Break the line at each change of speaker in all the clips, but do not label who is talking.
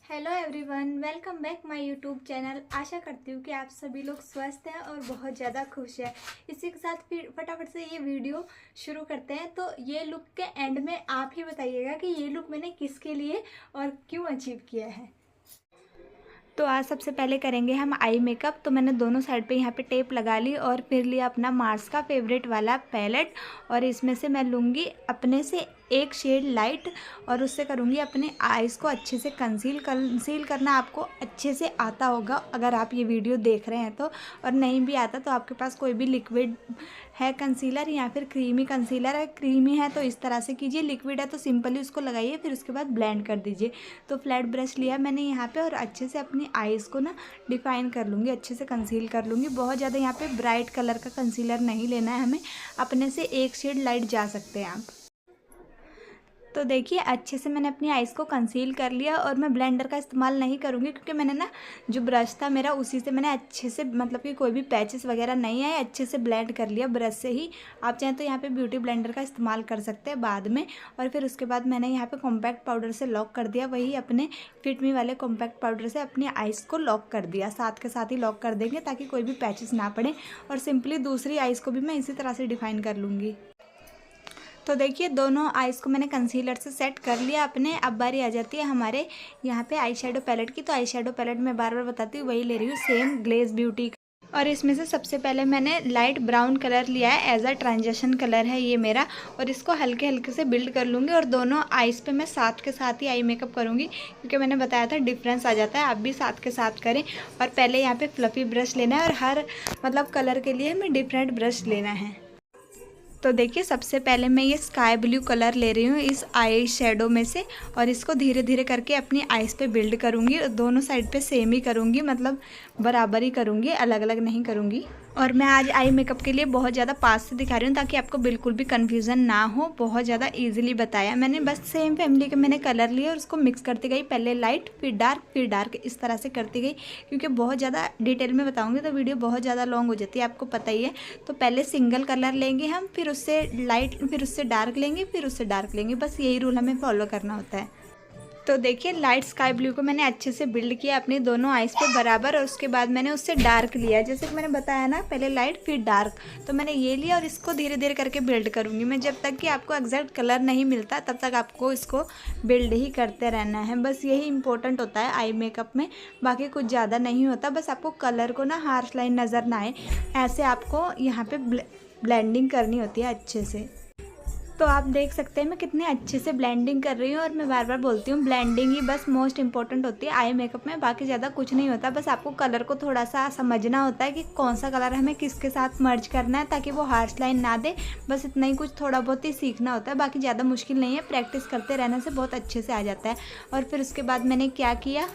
Hello everyone, welcome back my YouTube channel. आशा करती हूँ कि आप सभी लोग स्वस्थ हैं और बहुत ज़्यादा खुश हैं। इसी के साथ फिर फटाफट से ये वीडियो शुरू करते हैं। तो ये लुक के एंड में आप ही बताइएगा कि ये लुक मैंने किसके लिए और क्यों अचीव किया है। तो आज सबसे पहले करेंगे हम आई मेकअप। तो मैंने दोनों साइड पे यहाँ पे टेप लगा ली और फिर लिया अपना मार्स का फेवरेट वाला पैलेट और इसमें से मैं लूँगी अपने से एक शेड लाइट और उससे करूँगी अपने आईज़ को अच्छे से कंसील करना आपको अच्छे से आता होगा अगर आप ये वीडियो देख रहे हैं तो। और नहीं भी आता तो आपके पास कोई भी लिक्विड है कंसीलर या फिर क्रीमी कंसीलर है, क्रीमी है तो इस तरह से कीजिए, लिक्विड है तो सिंपली उसको लगाइए, फिर उसके बाद ब्लेंड कर दीजिए। तो फ्लैट ब्रश लिया मैंने यहाँ पे और अच्छे से अपनी आईज़ को ना डिफाइन कर लूँगी, अच्छे से कंसील कर लूँगी। बहुत ज़्यादा यहाँ पे ब्राइट कलर का कंसीलर नहीं लेना है हमें, अपने से एक शेड लाइट जा सकते हैं आप। तो देखिए अच्छे से मैंने अपनी आइज़ को कंसील कर लिया और मैं ब्लेंडर का इस्तेमाल नहीं करूँगी क्योंकि मैंने ना जो ब्रश था मेरा उसी से मैंने अच्छे से मतलब कि कोई भी पैचेस वगैरह नहीं आए, अच्छे से ब्लेंड कर लिया ब्रश से ही। आप चाहें तो यहाँ पे ब्यूटी ब्लेंडर का इस्तेमाल कर सकते हैं बाद में। और फिर उसके बाद मैंने यहाँ पे कॉम्पैक्ट पाउडर से लॉक कर दिया, वही अपने फिट मी वाले कॉम्पैक्ट पाउडर से अपनी आइज़ को लॉक कर दिया, साथ के साथ ही लॉक कर देंगे ताकि कोई भी पैचेस ना पड़े। और सिंपली दूसरी आइज़ को भी मैं इसी तरह से डिफाइन कर लूँगी। तो देखिए दोनों आइज़ को मैंने कंसीलर से सेट कर लिया अपने। अब बारी आ जाती है हमारे यहाँ पे आई शेडो पैलेट की। तो आई शेडो पैलेट मैं बार बार बताती हूँ, वही ले रही हूँ सेम ग्लेज ब्यूटी का। और इसमें से सबसे पहले मैंने लाइट ब्राउन कलर लिया है, एज अ ट्रांजिशन कलर है ये मेरा। और इसको हल्के हल्के से बिल्ड कर लूँगी और दोनों आइज़ पे मैं साथ के साथ ही आई मेकअप करूँगी क्योंकि मैंने बताया था डिफरेंस आ जाता है, आप भी साथ के साथ करें। और पहले यहाँ पे फ्लफ़ी ब्रश लेना है और हर मतलब कलर के लिए हमें डिफरेंट ब्रश लेना है। तो देखिए सबसे पहले मैं ये स्काई ब्लू कलर ले रही हूँ इस आई शेडो में से और इसको धीरे धीरे करके अपनी आइज़ पे बिल्ड करूँगी। दोनों साइड पे सेम ही करूँगी, मतलब बराबर ही करूँगी, अलग अलग नहीं करूँगी। और मैं आज आई मेकअप के लिए बहुत ज़्यादा पास से दिखा रही हूँ ताकि आपको बिल्कुल भी कन्फ्यूज़न ना हो। बहुत ज़्यादा ईजिली बताया मैंने, बस सेम फैमिली के मैंने कलर लिए और उसको मिक्स करती गई, पहले लाइट फिर डार्क इस तरह से करती गई क्योंकि बहुत ज़्यादा डिटेल में बताऊँगी तो वीडियो बहुत ज़्यादा लॉन्ग हो जाती है, आपको पता ही है। तो पहले सिंगल कलर लेंगे हम, फिर उससे लाइट, फिर उससे डार्क लेंगे, फिर उससे डार्क लेंगे, बस यही रूल हमें फॉलो करना होता है। तो देखिए लाइट स्काई ब्लू को मैंने अच्छे से बिल्ड किया अपनी दोनों आइज़ पे बराबर और उसके बाद मैंने उससे डार्क लिया, जैसे कि मैंने बताया ना पहले लाइट फिर डार्क। तो मैंने ये लिया और इसको धीरे धीरे करके बिल्ड करूँगी मैं, जब तक कि आपको एग्जैक्ट कलर नहीं मिलता तब तक आपको इसको बिल्ड ही करते रहना है। बस यही इंपॉर्टेंट होता है आई मेकअप में, बाकी कुछ ज़्यादा नहीं होता। बस आपको कलर को ना हार्श लाइन नज़र ना आए, ऐसे आपको यहाँ पर ब्लेंडिंग करनी होती है अच्छे से। तो आप देख सकते हैं मैं कितने अच्छे से ब्लेंडिंग कर रही हूँ। और मैं बार बार बोलती हूँ ब्लेंडिंग ही बस मोस्ट इंपॉर्टेंट होती है आई मेकअप में, बाकी ज़्यादा कुछ नहीं होता। बस आपको कलर को थोड़ा सा समझना होता है कि कौन सा कलर हमें किसके साथ मर्ज करना है ताकि वो हार्श लाइन ना दे, बस इतना ही कुछ थोड़ा बहुत ही सीखना होता है, बाकी ज़्यादा मुश्किल नहीं है, प्रैक्टिस करते रहने से बहुत अच्छे से आ जाता है। और फिर उसके बाद मैंने क्या किया,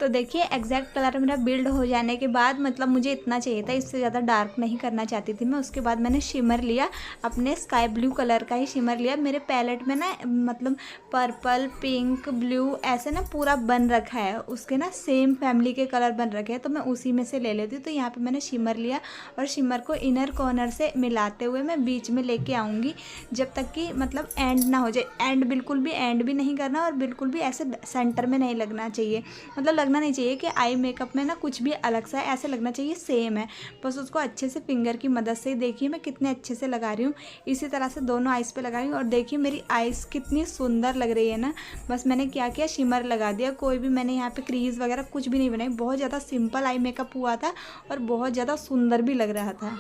तो देखिए एग्जैक्ट कलर मेरा बिल्ड हो जाने के बाद, मतलब मुझे इतना चाहिए था, इससे ज़्यादा डार्क नहीं करना चाहती थी मैं। उसके बाद मैंने शिमर लिया, अपने स्काई ब्लू कलर का ही शिमर लिया। मेरे पैलेट में ना मतलब पर्पल पिंक ब्लू ऐसे ना पूरा बन रखा है, उसके ना सेम फैमिली के कलर बन रखे हैं तो मैं उसी में से ले लेती हूँ। तो यहाँ पे मैंने शिमर लिया और शिमर को इनर कॉर्नर से मिलाते हुए मैं बीच में लेके आऊँगी जब तक कि मतलब एंड ना हो जाए। एंड बिल्कुल भी एंड भी नहीं करना और बिल्कुल भी ऐसे सेंटर में नहीं लगना चाहिए, मतलब लगना नहीं चाहिए कि आई मेकअप में ना कुछ भी अलग सा है, ऐसे लगना चाहिए सेम है। बस उसको अच्छे से फिंगर की मदद से, देखिए मैं कितने अच्छे से लगा रही हूँ, इसी तरह से दोनों आइज़ पे लगा रही हूँ। और देखिए मेरी आइज़ कितनी सुंदर लग रही है ना। बस मैंने क्या किया, शिमर लगा दिया, कोई भी मैंने यहाँ पे क्रीज वगैरह कुछ भी नहीं बनाई, बहुत ज़्यादा सिंपल आई मेकअप हुआ था और बहुत ज़्यादा सुंदर भी लग रहा था।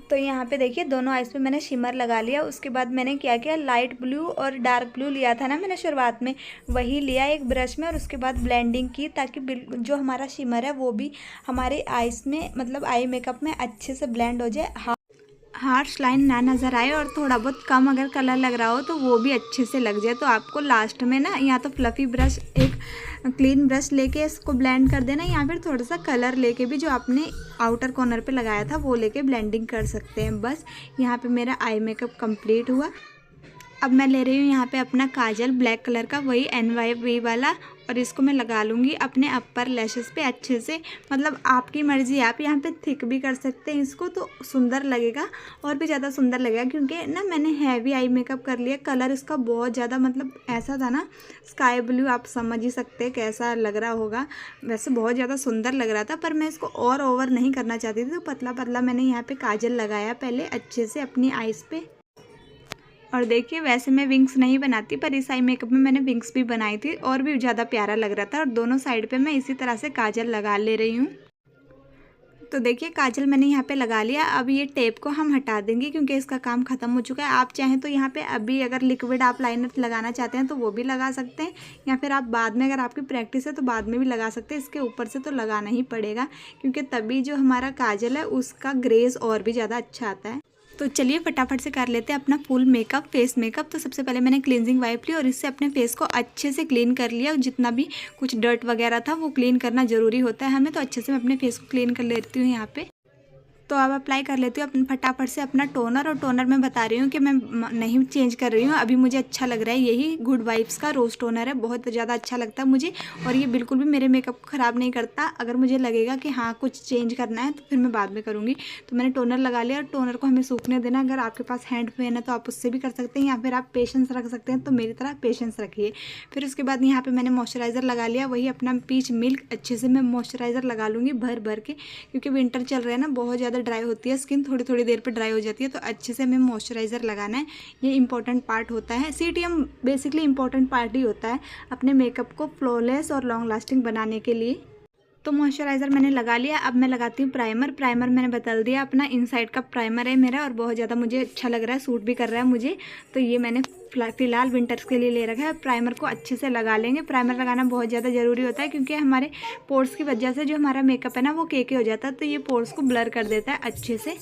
तो यहाँ पे देखिए दोनों आइज़ पे मैंने शिमर लगा लिया। उसके बाद मैंने क्या किया, लाइट ब्लू और डार्क ब्लू लिया था ना मैंने शुरुआत में, वही लिया एक ब्रश में और उसके बाद ब्लेंडिंग की ताकि जो हमारा शिमर है वो भी हमारे आइज़ में मतलब आई मेकअप में अच्छे से ब्लेंड हो जाए, हार्श लाइन ना नज़र आए और थोड़ा बहुत कम अगर कलर लग रहा हो तो वो भी अच्छे से लग जाए। तो आपको लास्ट में ना या तो फ्लफ़ी ब्रश, एक क्लीन ब्रश लेके इसको ब्लेंड कर देना या फिर थोड़ा सा कलर लेके भी जो आपने आउटर कॉर्नर पे लगाया था वो लेके ब्लेंडिंग कर सकते हैं। बस यहाँ पे मेरा आई मेकअप कंप्लीट हुआ। अब मैं ले रही हूँ यहाँ पे अपना काजल ब्लैक कलर का, वही NYV वाला, और इसको मैं लगा लूँगी अपने अपर लैशेस पे अच्छे से। मतलब आपकी मर्ज़ी, आप यहाँ पे थिक भी कर सकते हैं इसको, तो सुंदर लगेगा और भी ज़्यादा सुंदर लगेगा। क्योंकि ना मैंने हैवी आई मेकअप कर लिया, कलर इसका बहुत ज़्यादा मतलब ऐसा था ना स्काई ब्लू, आप समझ ही सकते हैं कैसा लग रहा होगा। वैसे बहुत ज़्यादा सुंदर लग रहा था, पर मैं इसको और ओवर नहीं करना चाहती थी, तो पतला पतला मैंने यहाँ पर काजल लगाया पहले अच्छे से अपनी आइज़ पे। और देखिए वैसे मैं विंग्स नहीं बनाती, पर इस आई मेकअप में मैंने विंग्स भी बनाई थी और भी ज़्यादा प्यारा लग रहा था। और दोनों साइड पे मैं इसी तरह से काजल लगा ले रही हूँ। तो देखिए काजल मैंने यहाँ पे लगा लिया। अब ये टेप को हम हटा देंगे क्योंकि इसका काम ख़त्म हो चुका है। आप चाहें तो यहाँ पे अभी अगर लिक्विड आप लाइनर लगाना चाहते हैं तो वो भी लगा सकते हैं, या फिर आप बाद में, अगर आपकी प्रैक्टिस है तो बाद में भी लगा सकते हैं। इसके ऊपर से तो लगाना ही पड़ेगा क्योंकि तभी जो हमारा काजल है उसका ग्रेस और भी ज़्यादा अच्छा आता है। तो चलिए फटाफट से कर लेते हैं अपना फुल मेकअप, फेस मेकअप। तो सबसे पहले मैंने क्लींजिंग वाइप ली और इससे अपने फेस को अच्छे से क्लीन कर लिया। जितना भी कुछ डर्ट वगैरह था वो क्लीन करना ज़रूरी होता है हमें, तो अच्छे से मैं अपने फेस को क्लीन कर लेती हूँ यहाँ पे। तो अब अप्लाई कर लेती हूँ अपन फटाफट से अपना टोनर। और टोनर मैं बता रही हूँ कि मैं नहीं चेंज कर रही हूँ, अभी मुझे अच्छा लग रहा है, यही गुड वाइब्स का रोज़ टोनर है, बहुत ज़्यादा अच्छा लगता है मुझे। और ये बिल्कुल भी मेरे मेकअप को ख़राब नहीं करता। अगर मुझे लगेगा कि हाँ कुछ चेंज करना है तो फिर मैं बाद में करूँगी। तो मैंने टोनर लगा लिया और टोनर को हमें सूखने देना। अगर आपके पास हैंड फैन है तो आप उससे भी कर सकते हैं, या फिर आप पेशेंस रख सकते हैं, तो मेरी तरह पेशेंस रखिए। फिर उसके बाद यहाँ पर मैंने मॉइस्चराइज़र लगा लिया, वही अपना पीच मिल्क। अच्छे से मैं मॉइस्चराइज़र लगा लूँगी भर भर के, क्योंकि विंटर चल रहा है ना, बहुत ज़्यादा ड्राई होती है स्किन, थोड़ी थोड़ी देर पे ड्राई हो जाती है। तो अच्छे से हमें मॉइस्चराइज़र लगाना है, ये इंपॉर्टेंट पार्ट होता है। CTM बेसिकली इंपॉर्टेंट पार्ट ही होता है अपने मेकअप को फ्लॉलेस और लॉन्ग लास्टिंग बनाने के लिए। तो मॉइस्चराइज़र मैंने लगा लिया। अब मैं लगाती हूँ प्राइमर। प्राइमर मैंने बता दिया अपना इनसाइड का प्राइमर है मेरा, और बहुत ज़्यादा मुझे अच्छा लग रहा है, सूट भी कर रहा है मुझे। तो ये मैंने फ़िलहाल विंटर्स के लिए ले रखा है। प्राइमर को अच्छे से लगा लेंगे। प्राइमर लगाना बहुत ज़्यादा ज़रूरी होता है क्योंकि हमारे पोर्स की वजह से जो हमारा मेकअप है ना वो केके हो जाता है, तो ये पोर्स को ब्लर कर देता है अच्छे से।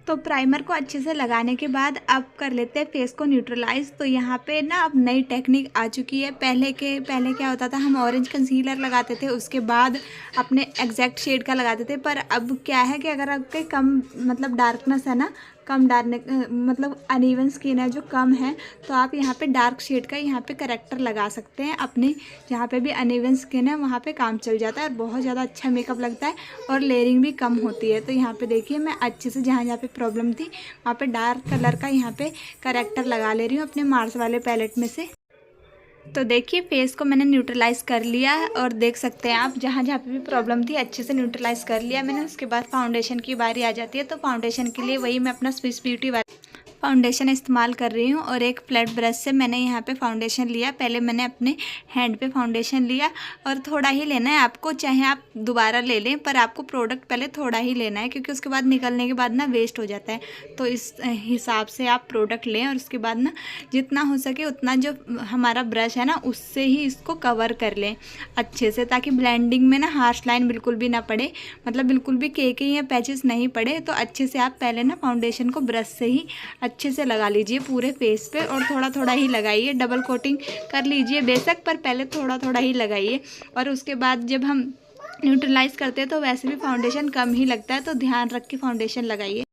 तो प्राइमर को अच्छे से लगाने के बाद अब कर लेते हैं फेस को न्यूट्रलाइज। तो यहाँ पे ना अब नई टेक्निक आ चुकी है। पहले क्या होता था, हम ऑरेंज कंसीलर लगाते थे, उसके बाद अपने एग्जैक्ट शेड का लगाते थे। पर अब क्या है कि अगर आपके कम मतलब डार्कनेस है ना, कम डार्क मतलब अनइवन स्किन है जो कम है, तो आप यहाँ पे डार्क शेड का यहाँ पे करेक्टर लगा सकते हैं। अपने जहाँ पे भी अनइवन स्किन है वहाँ पे काम चल जाता है और बहुत ज़्यादा अच्छा मेकअप लगता है और लेयरिंग भी कम होती है। तो यहाँ पे देखिए मैं अच्छे से जहाँ पे प्रॉब्लम थी वहाँ पे डार्क कलर का यहाँ पे करेक्टर लगा ले रही हूँ अपने मार्स वाले पैलेट में से। तो देखिए फेस को मैंने न्यूट्रलाइज़ कर लिया है और देख सकते हैं आप जहाँ जहाँ पे भी प्रॉब्लम थी अच्छे से न्यूट्रलाइज़ कर लिया मैंने। उसके बाद फाउंडेशन की बारी आ जाती है। तो फाउंडेशन के लिए वही मैं अपना स्विस ब्यूटी वाला फाउंडेशन इस्तेमाल कर रही हूँ और एक फ्लैट ब्रश से मैंने यहाँ पे फाउंडेशन लिया। पहले मैंने अपने हैंड पे फाउंडेशन लिया और थोड़ा ही लेना है आपको, चाहे आप दोबारा ले लें, पर आपको प्रोडक्ट पहले थोड़ा ही लेना है क्योंकि उसके बाद निकलने के बाद ना वेस्ट हो जाता है। तो इस हिसाब से आप प्रोडक्ट लें और उसके बाद ना जितना हो सके उतना जो हमारा ब्रश है ना उससे ही इसको कवर कर लें अच्छे से, ताकि ब्लेंडिंग में ना हार्श लाइन बिल्कुल भी ना पड़े, मतलब बिल्कुल भी केके या पैचेस नहीं पड़े। तो अच्छे से आप पहले ना फाउंडेशन को ब्रश से ही अच्छे से लगा लीजिए पूरे फेस पे और थोड़ा थोड़ा ही लगाइए। डबल कोटिंग कर लीजिए बेशक, पर पहले थोड़ा थोड़ा ही लगाइए। और उसके बाद जब हम न्यूट्रलाइज़ करते हैं तो वैसे भी फाउंडेशन कम ही लगता है, तो ध्यान रख के फाउंडेशन लगाइए।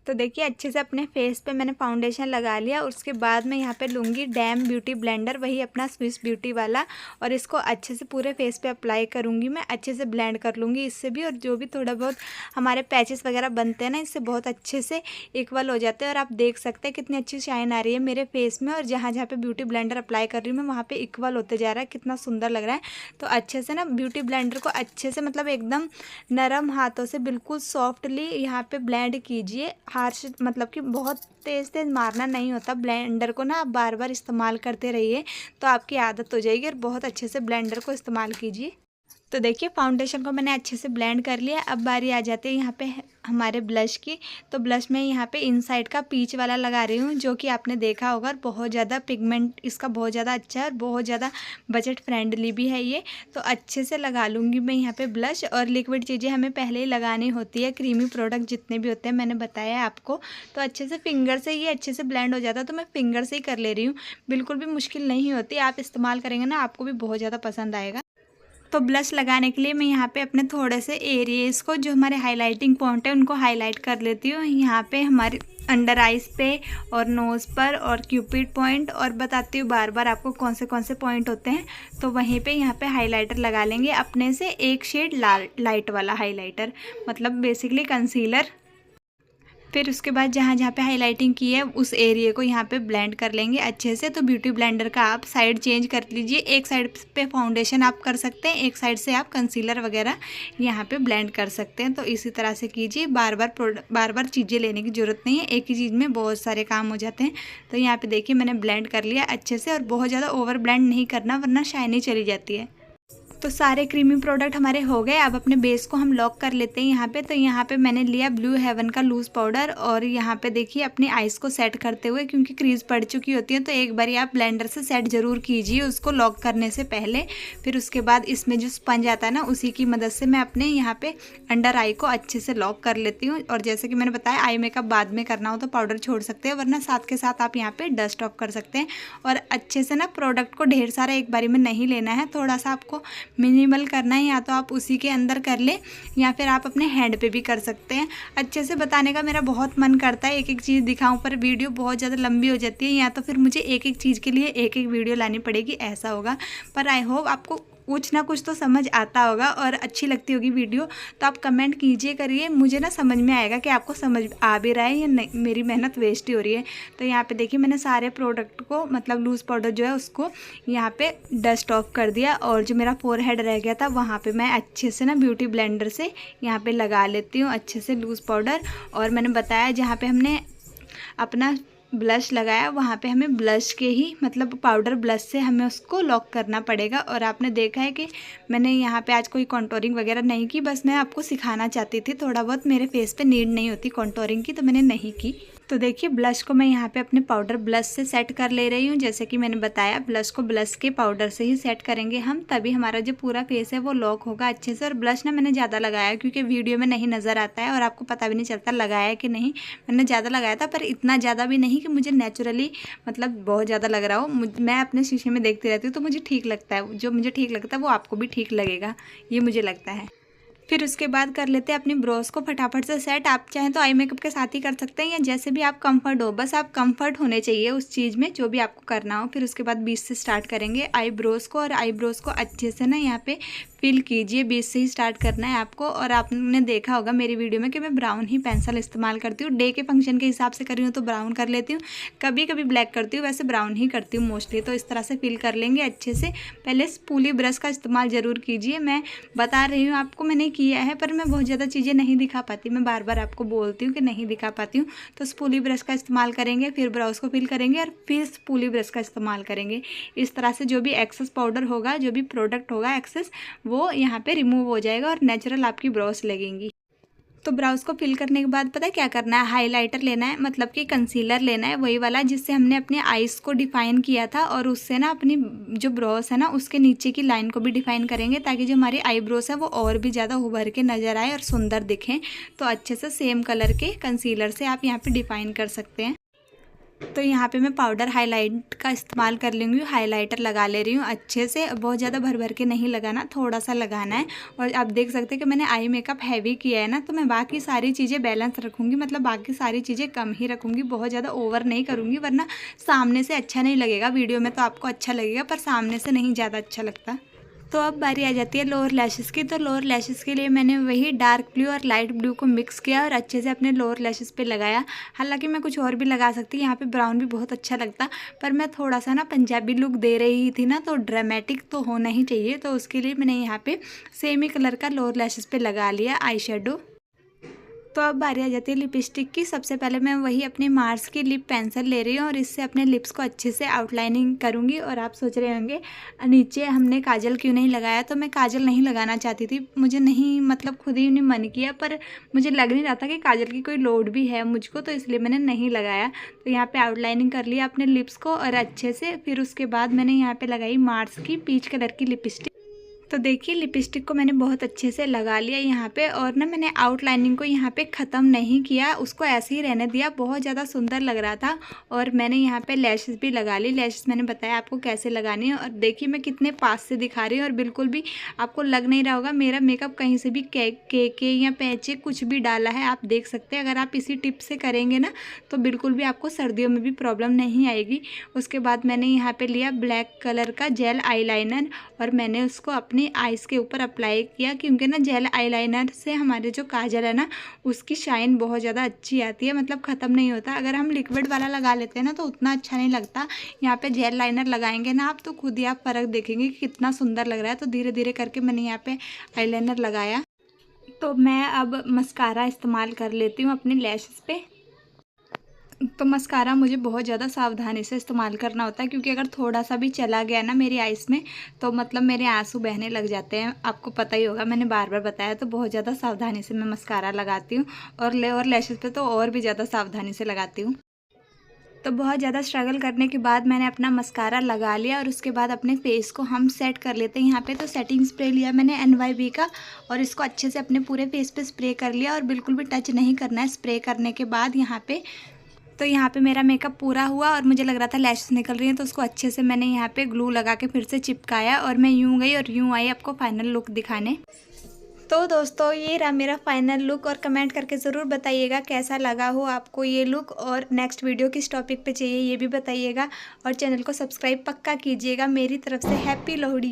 तो देखिए अच्छे से अपने फेस पे मैंने फाउंडेशन लगा लिया। उसके बाद मैं यहाँ पे लूँगी डैम ब्यूटी ब्लेंडर, वही अपना स्विस ब्यूटी वाला, और इसको अच्छे से पूरे फेस पे अप्लाई करूँगी। मैं अच्छे से ब्लेंड कर लूँगी इससे भी, और जो भी थोड़ा बहुत हमारे पैचेस वगैरह बनते हैं ना इससे बहुत अच्छे से इक्वल हो जाते हैं। और आप देख सकते हैं कितनी अच्छी शाइन आ रही है मेरे फेस में, और जहाँ जहाँ पे ब्यूटी ब्लेंडर अप्लाई कर रही हूँ मैं वहाँ पे इक्वल होते जा रहा है, कितना सुंदर लग रहा है। तो अच्छे से ना ब्यूटी ब्लेंडर को अच्छे से मतलब एकदम नरम हाथों से बिल्कुल सॉफ्टली यहाँ पे ब्लेंड कीजिए। हार्श मतलब कि बहुत तेज़ मारना नहीं होता। ब्लेंडर को ना आप बार बार इस्तेमाल करते रहिए तो आपकी आदत हो जाएगी, और बहुत अच्छे से ब्लेंडर को इस्तेमाल कीजिए। तो देखिए फाउंडेशन को मैंने अच्छे से ब्लेंड कर लिया। अब बारी आ जाती है यहाँ पे हमारे ब्लश की। तो ब्लश में यहाँ पे इनसाइड का पीच वाला लगा रही हूँ, जो कि आपने देखा होगा। बहुत ज़्यादा पिगमेंट इसका बहुत ज़्यादा अच्छा है और बहुत ज़्यादा बजट फ्रेंडली भी है ये। तो अच्छे से लगा लूँगी मैं यहाँ पे ब्लश। और लिक्विड चीज़ें हमें पहले ही लगानी होती है, क्रीमी प्रोडक्ट जितने भी होते हैं मैंने बताया है आपको। तो अच्छे से फिंगर से ये अच्छे से ब्लेंड हो जाता है, तो मैं फिंगर से ही कर ले रही हूँ। बिल्कुल भी मुश्किल नहीं होती, आप इस्तेमाल करेंगे ना आपको भी बहुत ज़्यादा पसंद आएगा। तो ब्लश लगाने के लिए मैं यहाँ पे अपने थोड़े से एरियाज़ को जो हमारे हाइलाइटिंग पॉइंट है उनको हाईलाइट कर लेती हूँ। यहाँ पे हमारे अंडर आइज पे और नोज़ पर और क्यूपिड पॉइंट, और बताती हूँ बार बार आपको कौन से पॉइंट होते हैं। तो वहीं पे यहाँ पे हाइलाइटर लगा लेंगे अपने से एक शेड लाइट वाला हाइलाइटर, मतलब बेसिकली कंसीलर। फिर उसके बाद जहाँ जहाँ पे हाइलाइटिंग की है उस एरिया को यहाँ पे ब्लेंड कर लेंगे अच्छे से। तो ब्यूटी ब्लेंडर का आप साइड चेंज कर लीजिए, एक साइड पे फाउंडेशन आप कर सकते हैं, एक साइड से आप कंसीलर वगैरह यहाँ पे ब्लेंड कर सकते हैं। तो इसी तरह से कीजिए, बार बार चीज़ें लेने की ज़रूरत नहीं है, एक ही चीज़ में बहुत सारे काम हो जाते हैं। तो यहाँ पर देखिए मैंने ब्लेंड कर लिया अच्छे से, और बहुत ज़्यादा ओवर ब्लेंड नहीं करना वरना शाइनी चली जाती है। तो सारे क्रीमी प्रोडक्ट हमारे हो गए। अब अपने बेस को हम लॉक कर लेते हैं यहाँ पे। तो यहाँ पे मैंने लिया ब्लू हेवन का लूज़ पाउडर, और यहाँ पे देखिए अपनी आइज़ को सेट करते हुए, क्योंकि क्रीज पड़ चुकी होती है तो एक बार आप ब्लेंडर से सेट ज़रूर कीजिए उसको लॉक करने से पहले। फिर उसके बाद इसमें जो स्पंज आता है ना, उसी की मदद से मैं अपने यहाँ पे अंडर आई को अच्छे से लॉक कर लेती हूँ। और जैसे कि मैंने बताया आई मेकअप बाद में करना हो तो पाउडर छोड़ सकते हैं, वरना साथ के साथ आप यहाँ पे डस्ट ऑफ कर सकते हैं। और अच्छे से ना प्रोडक्ट को ढेर सारा एक बारी में नहीं लेना है, थोड़ा सा आपको मिनिमल करना है, या तो आप उसी के अंदर कर लें या फिर आप अपने हैंड पे भी कर सकते हैं। अच्छे से बताने का मेरा बहुत मन करता है, एक एक चीज़ दिखाऊं, पर वीडियो बहुत ज़्यादा लंबी हो जाती है, या तो फिर मुझे एक एक चीज़ के लिए एक एक वीडियो लानी पड़ेगी, ऐसा होगा। पर आई होप आपको कुछ ना कुछ तो समझ आता होगा और अच्छी लगती होगी वीडियो। तो आप कमेंट कीजिए करिए, मुझे ना समझ में आएगा कि आपको समझ आ भी रहा है या नहीं, मेरी मेहनत वेस्ट ही हो रही है। तो यहाँ पे देखिए मैंने सारे प्रोडक्ट को, मतलब लूज़ पाउडर जो है उसको यहाँ पे डस्ट ऑफ कर दिया, और जो मेरा फोरहेड रह गया था वहाँ पे मैं अच्छे से ना ब्यूटी ब्लेंडर से यहाँ पे लगा लेती हूँ अच्छे से लूज़ पाउडर। और मैंने बताया जहाँ पे हमने अपना ब्लश लगाया वहाँ पे हमें ब्लश के ही, मतलब पाउडर ब्लश से हमें उसको लॉक करना पड़ेगा। और आपने देखा है कि मैंने यहाँ पे आज कोई कॉन्टोरिंग वगैरह नहीं की, बस मैं आपको सिखाना चाहती थी, थोड़ा बहुत मेरे फेस पे नीड नहीं होती कॉन्टोरिंग की, तो मैंने नहीं की। तो देखिए ब्लश को मैं यहाँ पे अपने पाउडर ब्लश से सेट कर ले रही हूँ। जैसे कि मैंने बताया ब्लश को ब्लश के पाउडर से ही सेट करेंगे हम, तभी हमारा जो पूरा फेस है वो लॉक होगा अच्छे से। और ब्लश ना मैंने ज़्यादा लगाया क्योंकि वीडियो में नहीं नज़र आता है और आपको पता भी नहीं चलता लगाया कि नहीं। मैंने ज़्यादा लगाया था, पर इतना ज़्यादा भी नहीं कि मुझे नेचुरली मतलब बहुत ज़्यादा लग रहा हो। मैं अपने शीशे में देखती रहती हूँ तो मुझे ठीक लगता है, जो मुझे ठीक लगता है वो आपको भी ठीक लगेगा, ये मुझे लगता है। फिर उसके बाद कर लेते हैं अपनी ब्रोज को फटाफट से सेट। आप चाहें तो आई मेकअप के साथ ही कर सकते हैं या जैसे भी आप कंफर्ट हो, बस आप कंफर्ट होने चाहिए उस चीज़ में जो भी आपको करना हो। फिर उसके बाद बीच से स्टार्ट करेंगे आईब्रोज को, और आईब्रोज को अच्छे से ना यहाँ पे फिल कीजिए, बीच से ही स्टार्ट करना है आपको। और आपने देखा होगा मेरी वीडियो में कि मैं ब्राउन ही पेंसिल इस्तेमाल करती हूँ, डे के फंक्शन के हिसाब से कर रही हूँ तो ब्राउन कर लेती हूँ, कभी कभी ब्लैक करती हूँ, वैसे ब्राउन ही करती हूँ मोस्टली। तो इस तरह से फिल कर लेंगे अच्छे से। पहले स्पूली ब्रश का इस्तेमाल ज़रूर कीजिए, मैं बता रही हूँ आपको, मैंने किया है पर मैं बहुत ज़्यादा चीज़ें नहीं दिखा पाती, मैं बार बार आपको बोलती हूँ कि नहीं दिखा पाती हूँ। तो स्पूली ब्रश का इस्तेमाल करेंगे, फिर ब्राउज को फिल करेंगे और फिर स्पूली ब्रश का इस्तेमाल करेंगे। इस तरह से जो भी एक्सेस पाउडर होगा, जो भी प्रोडक्ट होगा एक्सेस, वो यहाँ पे रिमूव हो जाएगा और नेचुरल आपकी ब्रोज लगेंगी। तो ब्राउज को फिल करने के बाद पता है क्या करना है, हाइलाइटर लेना है, मतलब कि कंसीलर लेना है, वही वाला जिससे हमने अपने आईज को डिफाइन किया था, और उससे ना अपनी जो ब्रोज है ना उसके नीचे की लाइन को भी डिफाइन करेंगे, ताकि जो हमारी आईब्रोज है वो और भी ज़्यादा उभर के नज़र आए और सुंदर दिखें। तो अच्छे से सेम कलर के कंसीलर से आप यहाँ पे डिफाइन कर सकते हैं। तो यहाँ पे मैं पाउडर हाईलाइट का इस्तेमाल कर लूँगी, हाइलाइटर लगा ले रही हूँ अच्छे से, बहुत ज़्यादा भर भर के नहीं लगाना, थोड़ा सा लगाना है। और आप देख सकते हैं कि मैंने आई मेकअप हैवी किया है ना, तो मैं बाकी सारी चीज़ें बैलेंस रखूँगी, मतलब बाकी सारी चीज़ें कम ही रखूँगी, बहुत ज़्यादा ओवर नहीं करूँगी, वरना सामने से अच्छा नहीं लगेगा। वीडियो में तो आपको अच्छा लगेगा पर सामने से नहीं ज़्यादा अच्छा लगता। तो अब बारी आ जाती है लोअर लैशेस की। तो लोअर लैशेस के लिए मैंने वही डार्क ब्लू और लाइट ब्लू को मिक्स किया और अच्छे से अपने लोअर लैशेस पे लगाया। हालांकि मैं कुछ और भी लगा सकती, यहाँ पे ब्राउन भी बहुत अच्छा लगता, पर मैं थोड़ा सा ना पंजाबी लुक दे रही थी ना, तो ड्रामेटिक तो होना ही चाहिए, तो उसके लिए मैंने यहाँ पे सेम ही कलर का लोअर लैशेस पे लगा लिया आई शेडो। तो अब बारी आ जाती है लिपस्टिक की। सबसे पहले मैं वही अपने मार्स की लिप पेंसिल ले रही हूँ और इससे अपने लिप्स को अच्छे से आउटलाइनिंग करूँगी। और आप सोच रहे होंगे नीचे हमने काजल क्यों नहीं लगाया, तो मैं काजल नहीं लगाना चाहती थी, मुझे नहीं, मतलब खुद ही नहीं मन किया, पर मुझे लग नहीं रहा था कि काजल की कोई लोड भी है मुझको, तो इसलिए मैंने नहीं लगाया। तो यहाँ पर आउटलाइनिंग कर लिया अपने लिप्स को और अच्छे से। फिर उसके बाद मैंने यहाँ पर लगाई मार्स की पीच कलर की लिपस्टिक। तो देखिए लिपस्टिक को मैंने बहुत अच्छे से लगा लिया यहाँ पे, और ना मैंने आउटलाइनिंग को यहाँ पे ख़त्म नहीं किया, उसको ऐसे ही रहने दिया। बहुत ज़्यादा सुंदर लग रहा था। और मैंने यहाँ पे लैशेस भी लगा ली। लैशेस मैंने बताया आपको कैसे लगानी है। और देखिए मैं कितने पास से दिखा रही हूँ, और बिल्कुल भी आपको लग नहीं रहा होगा मेरा मेकअप कहीं से भी के या पैचे कुछ भी डाला है। आप देख सकते हैं, अगर आप इसी टिप से करेंगे ना तो बिल्कुल भी आपको सर्दियों में भी प्रॉब्लम नहीं आएगी। उसके बाद मैंने यहाँ पे लिया ब्लैक कलर का जेल आईलाइनर, और मैंने उसको अपनी आईज के ऊपर अप्लाई किया, क्योंकि ना जेल आईलाइनर से हमारे जो काजल है ना उसकी शाइन बहुत ज़्यादा अच्छी आती है, मतलब ख़त्म नहीं होता। अगर हम लिक्विड वाला लगा लेते हैं ना तो उतना अच्छा नहीं लगता। यहाँ पे जेल लाइनर लगाएंगे ना आप तो खुद ही आप फ़र्क देखेंगे कि कितना सुंदर लग रहा है। तो धीरे धीरे करके मैंने यहाँ पे आईलाइनर लगाया। तो मैं अब मस्कारा इस्तेमाल कर लेती हूँ अपनी लैशेस पे। तो मस्कारा मुझे बहुत ज़्यादा सावधानी से इस्तेमाल करना होता है, क्योंकि अगर थोड़ा सा भी चला गया ना मेरी आइज़ में तो मतलब मेरे आंसू बहने लग जाते हैं। आपको पता ही होगा, मैंने बार बार बताया। तो बहुत ज़्यादा सावधानी से मैं मस्कारा लगाती हूँ, और लैशेस पे तो और भी ज़्यादा सावधानी से लगाती हूँ। तो बहुत ज़्यादा स्ट्रगल करने के बाद मैंने अपना मस्कारा लगा लिया, और उसके बाद अपने फेस को हम सेट कर लेते हैं। यहाँ पे तो सेटिंग स्प्रे लिया मैंने NYB का, और इसको अच्छे से अपने पूरे फेस पे स्प्रे कर लिया, और बिल्कुल भी टच नहीं करना है। स्प्रे करने के बाद यहाँ पे मेरा मेकअप पूरा हुआ, और मुझे लग रहा था लैशेस निकल रही हैं, तो उसको अच्छे से मैंने यहाँ पे ग्लू लगा के फिर से चिपकाया, और मैं यूँ गई और यूँ आई आपको फाइनल लुक दिखाने। तो दोस्तों ये रहा मेरा फाइनल लुक, और कमेंट करके ज़रूर बताइएगा कैसा लगा हो आपको ये लुक, और नेक्स्ट वीडियो किस टॉपिक पे चाहिए ये भी बताइएगा। और चैनल को सब्सक्राइब पक्का कीजिएगा। मेरी तरफ से हैप्पी लोहड़ी।